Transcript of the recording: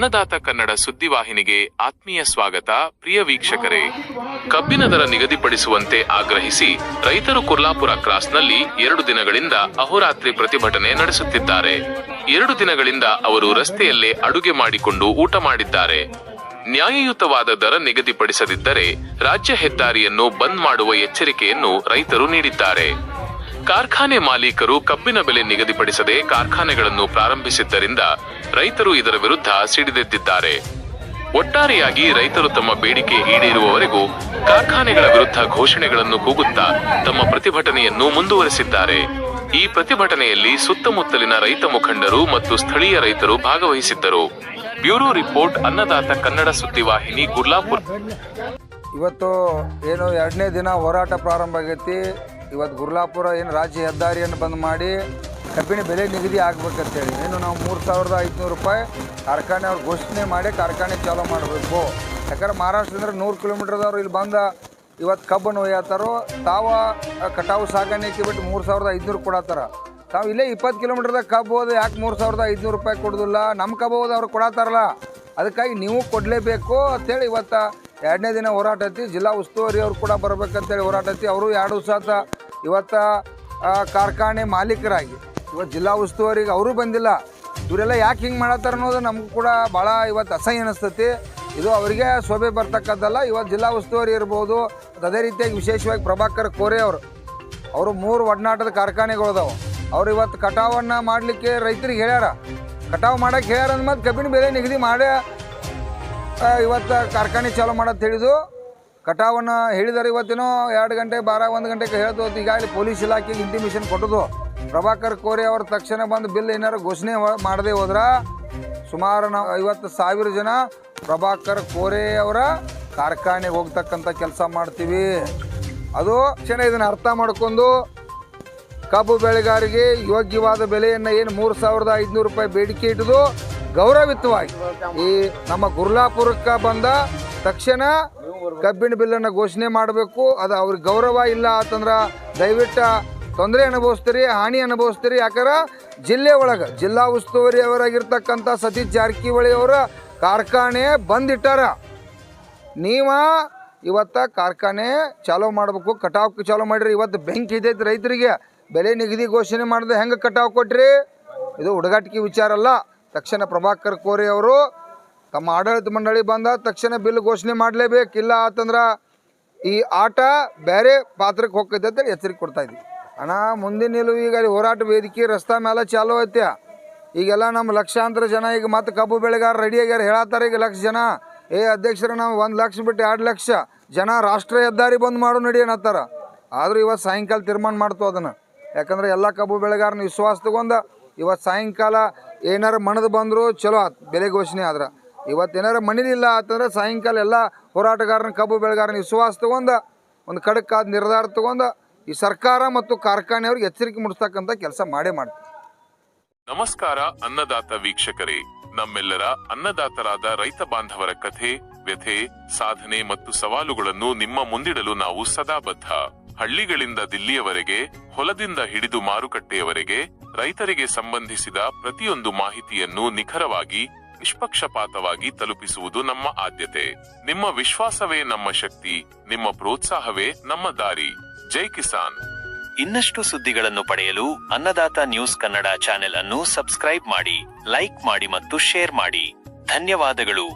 ಅನ್ನದಾತ ಕನ್ನಡ ಸುದ್ದಿವಾಹಿನಿಗೆ ಆತ್ಮೀಯ ಸ್ವಾಗತ. ಪ್ರಿಯ ವೀಕ್ಷಕರೇ, ಕಬ್ಬಿನ ದರ ನಿಗದಿಪಡಿಸುವಂತೆ ಆಗ್ರಹಿಸಿ ರೈತರು ಕುರ್ಲಾಪುರ ಕ್ರಾಸ್ನಲ್ಲಿ 2 ದಿನಗಳಿಂದ ಅಹೋರಾತ್ರಿ ಪ್ರತಿಭಟನೆ ನಡೆಸುತ್ತಿದ್ದಾರೆ. 2 ದಿನಗಳಿಂದ ಅವರು ರಸ್ತೆಯಲ್ಲೇ ಅಡುಗೆ ಮಾಡಿಕೊಂಡು ಊಟ ಮಾಡಿದ್ದಾರೆ. ನ್ಯಾಯಯುತವಾದ ದರ ನಿಗದಿಪಡಿಸದಿದ್ದರೆ ರಾಜ್ಯ ಹೆದ್ದಾರಿಯನ್ನು ಬಂದ್ ಮಾಡುವ ಎಚ್ಚರಿಕೆಯನ್ನು ರೈತರು ನೀಡಿದ್ದಾರೆ. ಕಾರ್ಖಾನೆ ಮಾಲೀಕರು ಕಬ್ಬಿನ ಬೆಲೆ ನಿಗದಿಪಡಿಸದೆ ಕಾರ್ಖಾನೆಗಳನ್ನು ಪ್ರಾರಂಭಿಸಿದ್ದರಿಂದ ರೈತರು ಇದರ ವಿರುದ್ಧ ಸಿಡಿದೆದ್ದಿದ್ದಾರೆ. ಒಟ್ಟಾರೆಯಾಗಿ ರೈತರು ತಮ್ಮ ಬೇಡಿಕೆ ಈಡೇರುವವರೆಗೂ ಕಾರ್ಖಾನೆಗಳ ವಿರುದ್ಧ ಘೋಷಣೆಗಳನ್ನು ಕೂಗುತ್ತಾ ತಮ್ಮ ಪ್ರತಿಭಟನೆಯನ್ನು ಮುಂದುವರೆಸಿದ್ದಾರೆ. ಈ ಪ್ರತಿಭಟನೆಯಲ್ಲಿ ಸುತ್ತಮುತ್ತಲಿನ ರೈತ ಮುಖಂಡರು ಮತ್ತು ಸ್ಥಳೀಯ ರೈತರು ಭಾಗವಹಿಸಿದ್ದರು. ಬ್ಯೂರೋ ರಿಪೋರ್ಟ್, ಅನ್ನದಾತ ಕನ್ನಡ ಸುದ್ದಿವಾಹಿನಿ, ಗುರ್ಲಾಪುರ. ಇವತ್ತು ಏನು 2ನೇ ದಿನ ಹೋರಾಟ ಪ್ರಾರಂಭ ಆಗೈತಿ. ಇವತ್ತು ಗುರ್ಲಾಪುರ ಏನು ರಾಜ್ಯ ಹೆದ್ದಾರಿಯನ್ನು ಬಂದ್ ಮಾಡಿ ಕಬ್ಬಿನ ಬೆಲೆ ನಿಗದಿ ಆಗ್ಬೇಕಂತೇಳಿ ಏನು ನಾವು 3,500 ರೂಪಾಯಿ ಕಾರ್ಖಾನೆ ಅವ್ರು ಘೋಷಣೆ ಮಾಡಿ ಕಾರ್ಖಾನೆ ಚಾಲೂ ಮಾಡಬೇಕು. ಯಾಕಂದ್ರೆ ಮಹಾರಾಷ್ಟ್ರದಿಂದ 100 ಕಿಲೋಮೀಟರ್ದವ್ರು ಇಲ್ಲಿ ಬಂದ ಇವತ್ತು ಕಬ್ಬನ್ನು ಒಯ್ಯತ್ತಾರೋ, ತಾವು ಕಟಾವು ಸಾಗಾಣಿಕೆ ಬಿಟ್ಟು 3,500 ಕೊಡತ್ತಾರ. ತಾವು ಇಲ್ಲೇ 20 ಕಿಲೋಮೀಟರ್ದಾಗ ಕಬ್ಬು ಹೋದ ಯಾಕೆ 3,500 ರೂಪಾಯಿ ಕೊಡೋದಿಲ್ಲ? ನಮ್ಮ ಕಬ್ಬು ಹೋದ ಅವ್ರು ಕೊಡತ್ತಾರಲ್ಲ, ಅದಕ್ಕಾಗಿ ನೀವು ಕೊಡಲೇಬೇಕು ಅಂತೇಳಿ ಇವತ್ತು 2ನೇ ದಿನ ಹೋರಾಟ ಐತಿ. ಜಿಲ್ಲಾ ಉಸ್ತುವಾರಿ ಅವ್ರು ಕೂಡ ಬರ್ಬೇಕಂತೇಳಿ ಹೋರಾಟ ಐತಿ. ಅವರು 2 ದಿವಸ ಇವತ್ತು ಕಾರ್ಖಾನೆ ಮಾಲೀಕರಾಗಿ ಇವತ್ತು ಜಿಲ್ಲಾ ಉಸ್ತುವಾರಿಗೆ ಅವರು ಬಂದಿಲ್ಲ. ಇವರೆಲ್ಲ ಯಾಕೆ ಹಿಂಗೆ ಮಾಡತ್ತಾರ ಅನ್ನೋದು ನಮಗೂ ಕೂಡ ಭಾಳ ಇವತ್ತು ಅಸಹ್ಯ ಅನಿಸ್ತೈತಿ. ಇದು ಅವರಿಗೆ ಶೋಭೆ ಬರ್ತಕ್ಕದ್ದಲ್ಲ. ಇವತ್ತು ಜಿಲ್ಲಾ ಉಸ್ತುವಾರಿ ಇರ್ಬೋದು, ಅದೇ ರೀತಿಯಾಗಿ ವಿಶೇಷವಾಗಿ ಪ್ರಭಾಕರ್ ಕೋರೆ ಅವರು 3 ಒಡನಾಟದ ಕಾರ್ಖಾನೆಗಳದಾವೆ. ಅವ್ರು ಇವತ್ತು ಕಟಾವನ್ನು ಮಾಡಲಿಕ್ಕೆ ರೈತರಿಗೆ ಹೇಳ್ಯಾರ. ಕಟಾವು ಮಾಡೋಕ್ಕೆ ಹೇಳ್ಯಾರ ಅಂದ್ಮೇಲೆ ಕಬ್ಬಿನ ಬೆಲೆ ನಿಗದಿ ಮಾಡಿ ಇವತ್ತು ಕಾರ್ಖಾನೆ ಚಾಲೂ ಮಾಡತ್ತೆ ಹೇಳಿದು. ಕಟಾವನ್ನು ಹೇಳಿದಾರೆ. ಇವತ್ತೇನೋ 2 ಗಂಟೆ 1 ಗಂಟೆಗೆ ಹೇಳ್ದು. ಈಗಾಗಲೇ ಪೊಲೀಸ್ ಇಲಾಖೆಗೆ ಇಂಟಿಮೇಷನ್ ಕೊಟ್ಟದು. ಪ್ರಭಾಕರ್ ಕೋರೆ ಅವ್ರ ತಕ್ಷಣ ಬಂದು ಬಿಲ್ ಏನಾರು ಘೋಷಣೆ ಮಾಡದೆ ಹೋದ್ರೆ ಸುಮಾರು ನಾವು 50,000 ಜನ ಪ್ರಭಾಕರ್ ಕೋರೆ ಅವರ ಕಾರ್ಖಾನೆಗೆ ಹೋಗ್ತಕ್ಕಂಥ ಕೆಲಸ ಮಾಡ್ತೀವಿ. ಅದು ಕ್ಷಣ ಇದನ್ನು ಅರ್ಥ ಮಾಡ್ಕೊಂಡು ಕಬ್ಬು ಬೆಳೆಗಾರರಿಗೆ ಯೋಗ್ಯವಾದ ಬೆಲೆಯನ್ನು ಏನು 3,500 ರೂಪಾಯಿ ಬೇಡಿಕೆ ಇಟ್ಟದು ಗೌರವಯುತವಾಗಿ ಈ ನಮ್ಮ ಗುರ್ಲಾಪುರಕ್ಕೆ ಬಂದ ತಕ್ಷಣ ಕಬ್ಬಿನ ಬಿಲ್ಲನ್ನು ಘೋಷಣೆ ಮಾಡಬೇಕು. ಅದು ಅವ್ರಿಗೆ ಗೌರವ ಇಲ್ಲ ಅಂತಂದ್ರೆ ದಯವಿಟ್ಟು ತೊಂದರೆ ಅನುಭವಿಸ್ತೀರಿ, ಹಾನಿ ಅನುಭವಿಸ್ತೀರಿ. ಯಾಕಂದ್ರೆ ಜಿಲ್ಲೆ ಒಳಗೆ ಜಿಲ್ಲಾ ಉಸ್ತುವಾರಿ ಅವರಾಗಿರ್ತಕ್ಕಂಥ ಸತೀಶ್ ಜಾರಕಿಹೊಳಿ ಅವರ ಕಾರ್ಖಾನೆ ಬಂದಿಟ್ಟಾರ. ನೀವು ಇವತ್ತು ಕಾರ್ಖಾನೆ ಚಾಲೂ ಮಾಡಬೇಕು, ಕಟಾವು ಚಾಲೂ ಮಾಡಿರಿ. ಇವತ್ತು ಬೆಂಕಿ ಇದೈತಿ ರೈತರಿಗೆ. ಬೆಲೆ ನಿಗದಿ ಘೋಷಣೆ ಮಾಡಿದ್ರೆ ಹೆಂಗೆ ಕಟಾವು ಕೊಟ್ರಿ? ಇದು ಹುಡುಗಾಟಿಕೆ ವಿಚಾರ ಅಲ್ಲ. ತಕ್ಷಣ ಪ್ರಭಾಕರ್ ಕೋರೆ ಅವರು ತಮ್ಮ ಆಡಳಿತ ಮಂಡಳಿ ಬಂದ ತಕ್ಷಣ ಬಿಲ್ ಘೋಷಣೆ ಮಾಡಲೇಬೇಕಿಲ್ಲ ಅಂತಂದ್ರೆ ಈ ಆಟ ಬೇರೆ ಪಾತ್ರಕ್ಕೆ ಹೋಗ್ತೈತೆ ಅಂತೇಳಿ ಎಚ್ಚರಿಕೆ ಕೊಡ್ತಾ ಇದ್ವಿ. ಅಣ್ಣ ಮುಂದಿನ ನಿಲುವು ಈಗ ಅಲ್ಲಿ ಹೋರಾಟ ವೇದಿಕೆ ರಸ್ತೆ ಮೇಲೆ ಚಾಲೂ ಐತೆ. ಈಗೆಲ್ಲ ನಮ್ಮ ಲಕ್ಷಾಂತರ ಜನ ಈಗ ಮತ್ತೆ ಕಬ್ಬು ಬೆಳೆಗಾರ ರೆಡಿಯಾಗ್ಯಾರ. ಹೇಳತ್ತಾರೆ ಈಗ 1,00,000 ಜನ, ಅಧ್ಯಕ್ಷರ ನಾವು 1 ಲಕ್ಷ ಬಿಟ್ಟು 2 ಲಕ್ಷ ಜನ ರಾಷ್ಟ್ರೀಯ ಹೆದ್ದಾರಿ ಬಂದ್ ಮಾಡು ನಡಿ ಅನ್ನತ್ತಾರ. ಆದರೂ ಇವತ್ತು ಸಾಯಂಕಾಲ ತೀರ್ಮಾನ ಮಾಡ್ತು ಅದನ್ನು. ಯಾಕಂದ್ರೆ ಎಲ್ಲ ಕಬ್ಬು ಬೆಳೆಗಾರನ ವಿಶ್ವಾಸ ತಗೊಂಡು ಇವತ್ತು ಸಾಯಂಕಾಲ ಏನಾರು ಮಣದು ಬಂದರು ಚಲೋ ಆಯ್ತು ಬೆಲೆ ಘೋಷಣೆ ಆದ್ರೆ. ಇವತ್ತು ಏನಾರು ಮಣಿಲಿಲ್ಲ ಅಂತಂದ್ರೆ ಸಾಯಂಕಾಲ ಎಲ್ಲ ಹೋರಾಟಗಾರನ ಕಬ್ಬು ಬೆಳೆಗಾರನ ವಿಶ್ವಾಸ ತಗೊಂಡು ಒಂದು ಖಡಕ್ಕಾದ ನಿರ್ಧಾರ ತಗೊಂಡು ಈ ಸರ್ಕಾರ ಮತ್ತು ಕಾರ್ಖಾನೆಯವ್ರಿಗೆ ಎಚ್ಚರಿಕೆ ಮೂಡಿಸ್ತಕ್ಕಂಥ ಕೆಲಸ ಮಾಡೇ ಮಾಡ್ತೀವಿ. ನಮಸ್ಕಾರ ಅನ್ನದಾತ ವೀಕ್ಷಕರೇ. ನಮ್ಮೆಲ್ಲರ ಅನ್ನದಾತರಾದ ರೈತ ಬಾಂಧವರ ಕಥೆ, ವ್ಯಥೆ, ಸಾಧನೆ ಮತ್ತು ಸವಾಲುಗಳನ್ನು ನಿಮ್ಮ ಮುಂದಿಡಲು ನಾವು ಸದಾ ಬದ್ಧ. ಹಳ್ಳಿಗಳಿಂದ ದಿಲ್ಲಿಯವರೆಗೆ, ಹೊಲದಿಂದ ಹಿಡಿದು ಮಾರುಕಟ್ಟೆಯವರೆಗೆ ರೈತರಿಗೆ ಸಂಬಂಧಿಸಿದ ಪ್ರತಿಯೊಂದು ಮಾಹಿತಿಯನ್ನು ನಿಖರವಾಗಿ, ನಿಷ್ಪಕ್ಷಪಾತವಾಗಿ ತಲುಪಿಸುವುದು ನಮ್ಮ ಆದ್ಯತೆ. ನಿಮ್ಮ ವಿಶ್ವಾಸವೇ ನಮ್ಮ ಶಕ್ತಿ, ನಿಮ್ಮ ಪ್ರೋತ್ಸಾಹವೇ ನಮ್ಮ ದಾರಿ. ಜೈ ಕಿಸಾನ್. ಇನ್ನಷ್ಟು ಸುದ್ದಿಗಳನ್ನು ಪಡೆಯಲು ಅನ್ನದಾತ ನ್ಯೂಸ್ ಕನ್ನಡ ಚಾನೆಲ್ ಅನ್ನು ಸಬ್ಸ್ಕ್ರೈಬ್ ಮಾಡಿ, ಲೈಕ್ ಮಾಡಿ ಮತ್ತು ಶೇರ್ ಮಾಡಿ. ಧನ್ಯವಾದಗಳು.